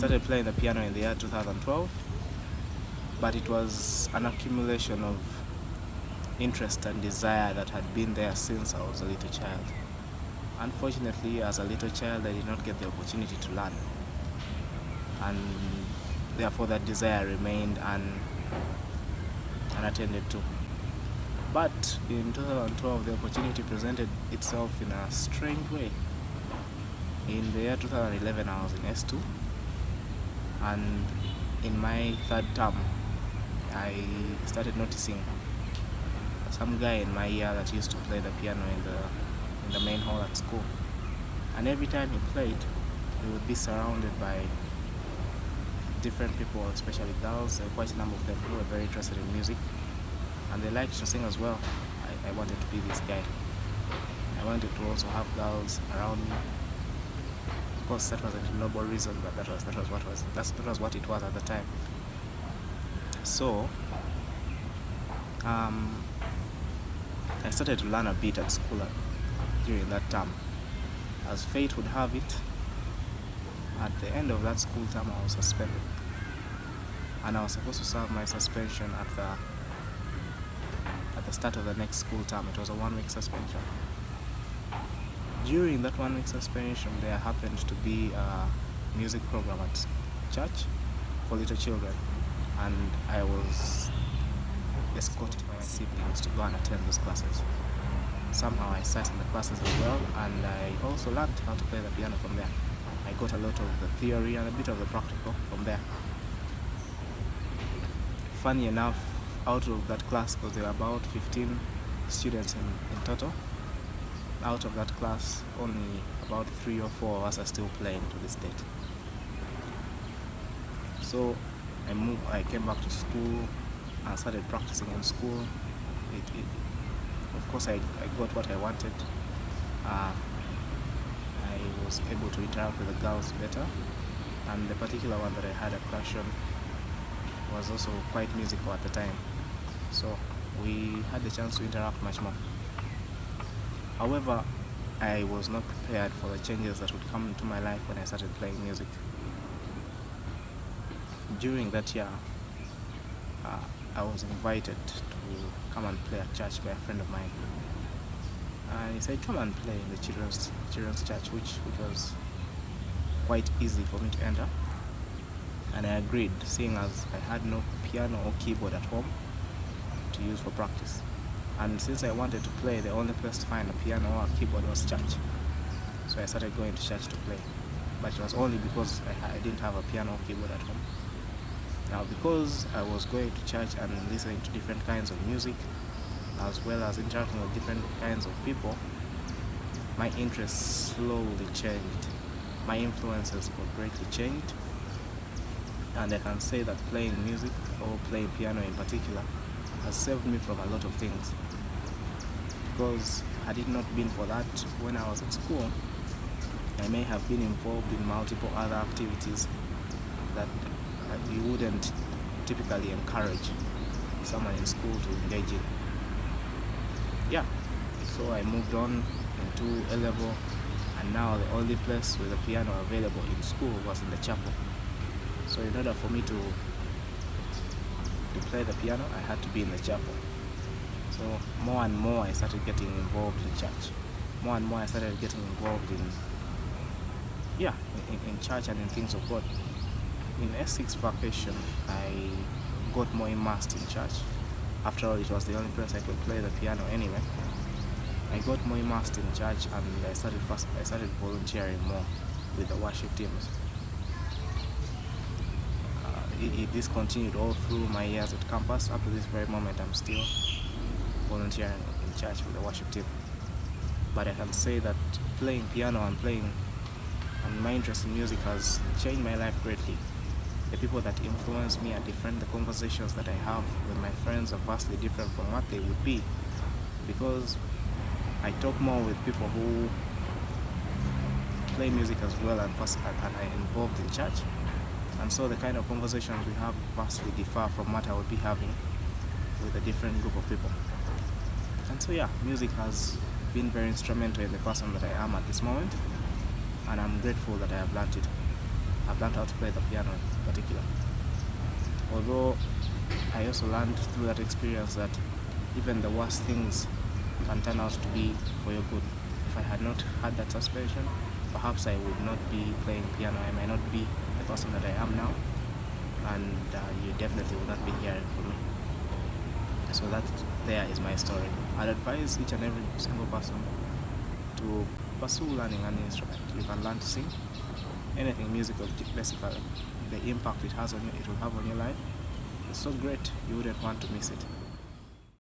started playing the piano in the year 2012, but it was an accumulation of interest and desire that had been there since I was a little child. Unfortunately, as a little child, I did not get the opportunity to learn, and therefore that desire remained unattended to. But in 2012, the opportunity presented itself in a strange way. In the year 2011, I was in S2, and in my third term, I started noticing some guy in my year that used to play the piano in the main hall at school. And every time he played, he would be surrounded by different people, especially girls, quite a number of them who were very interested in music, and they liked to sing as well. I wanted to be this guy. I wanted to also have girls around me. Of course, that wasn't a noble reason, but that was what it was at the time. So I started to learn a bit at school during that term. As fate would have it, at the end of that school term, I was suspended, and I was supposed to serve my suspension at the start of the next school term. It was a 1-week suspension. During that 1-week suspension, there happened to be a music program at church for little children, and I was escorted by my siblings to go and attend those classes. Somehow I sat in the classes as well, and I also learned how to play the piano from there. I got a lot of the theory and a bit of the practical from there. Funny enough, out of that class, because there were about 15 students in total, out of that class, only about 3 or 4 of us are still playing to this date. So I came back to school and started practicing in school. Of course, I got what I wanted. I was able to interact with the girls better, and the particular one that I had a crush on was also quite musical at the time, so we had the chance to interact much more. However, I was not prepared for the changes that would come into my life when I started playing music. During that year, I was invited to come and play at church by a friend of mine, and he said, come and play in the children's church, which was quite easy for me to enter, and I agreed, seeing as I had no piano or keyboard at home to use for practice. And since I wanted to play, the only place to find a piano or a keyboard was church. So I started going to church to play. But it was only because I didn't have a piano or keyboard at home. Now, because I was going to church and listening to different kinds of music, as well as interacting with different kinds of people, my interests slowly changed. My influences got greatly changed. And I can say that playing music, or playing piano in particular, has saved me from a lot of things. Because had it not been for that, when I was at school, I may have been involved in multiple other activities that you wouldn't typically encourage someone in school to engage in. Yeah, so I moved on into A-level, and now the only place with a piano available in school was in the chapel. So in order for me to play the piano, I had to be in the chapel. So more and more I started getting involved in church. More and more I started getting involved in church and in things of God. In S6 vacation, I got more immersed in church. After all, it was the only place I could play the piano anyway. I got more immersed in church, and I started volunteering more with the worship teams. This continued all through my years at campus. Up to this very moment, I'm still volunteering in church with the worship team. But I can say that playing piano and my interest in music has changed my life greatly. The people that influence me are different. The conversations that I have with my friends are vastly different from what they would be, because I talk more with people who play music as well and are involved in church. And so the kind of conversations we have vastly differ from what I would be having with a different group of people. And so music has been very instrumental in the person that I am at this moment, and I'm grateful that I have learned it. I've learned how to play the piano in particular. Although I also learned through that experience that even the worst things can turn out to be for your good. If I had not had that suspension, perhaps I would not be playing piano. I might not be the person that I am now, and you definitely would not be hearing from me. So that there is my story. I'd advise each and every single person to pursue learning an instrument. You can learn to sing, anything musical basically. The impact it will have on your life is so great, you wouldn't want to miss it.